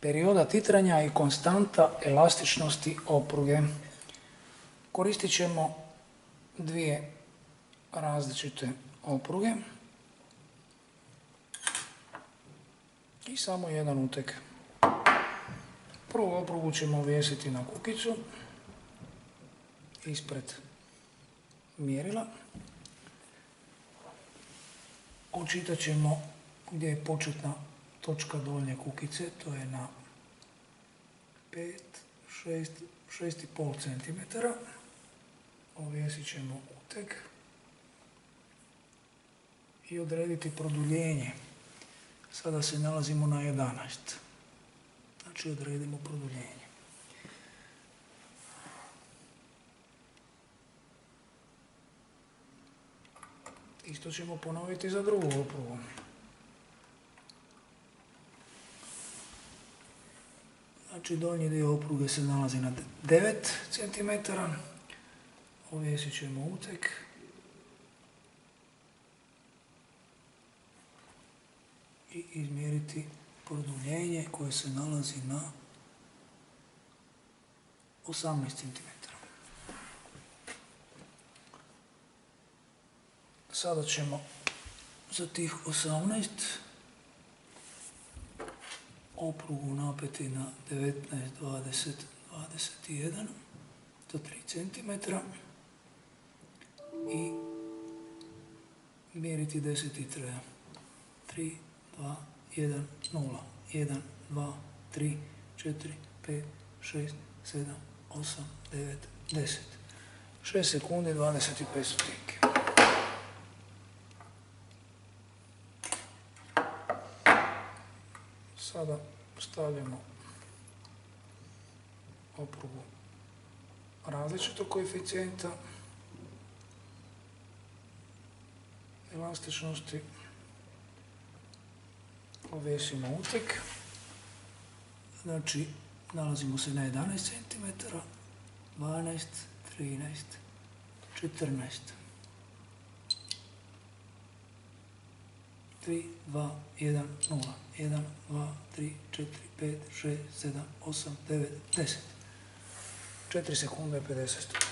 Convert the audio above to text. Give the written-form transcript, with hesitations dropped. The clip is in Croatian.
perioda titranja i konstanta elastičnosti opruge. Koristit ćemo dvije različite opruge i samo jedan uteg. Prvu oprugu ćemo uvjesiti na kukicu ispred mjerila. Očitat ćemo gdje je početna točka donje kukice, to je na 6,5 cm. Uvjesit ćemo uteg i odrediti produljenje. Sada se nalazimo na 11. Znači odredimo produljenje. Isto ćemo ponoviti za drugu oprugu. Znači donji dio opruge se nalazi na 9 cm. Uvjesit ćemo uteg i izmjeriti produljenje koje se nalazi na 18 cm. Sada ćemo za tih 18 oprugu napeti na 19, 20, 21 do 3 cm i mjeriti 10 traja. 3, 2, 1, 0, 1, 2, 3, 4, 5, 6, 7, 8, 9, 10. 6 sekundi, 25 stotinki. Sada stavljamo oprugu različitog koeficijenta elastičnosti, uvjesimo uteg, znači nalazimo se na 11 cm, 12, 13, 14, 3, 2, 1, 0, 1, 2, 3, 4, 5, 6, 7, 8, 9, 10. 4 sekunde i 50 stotinki.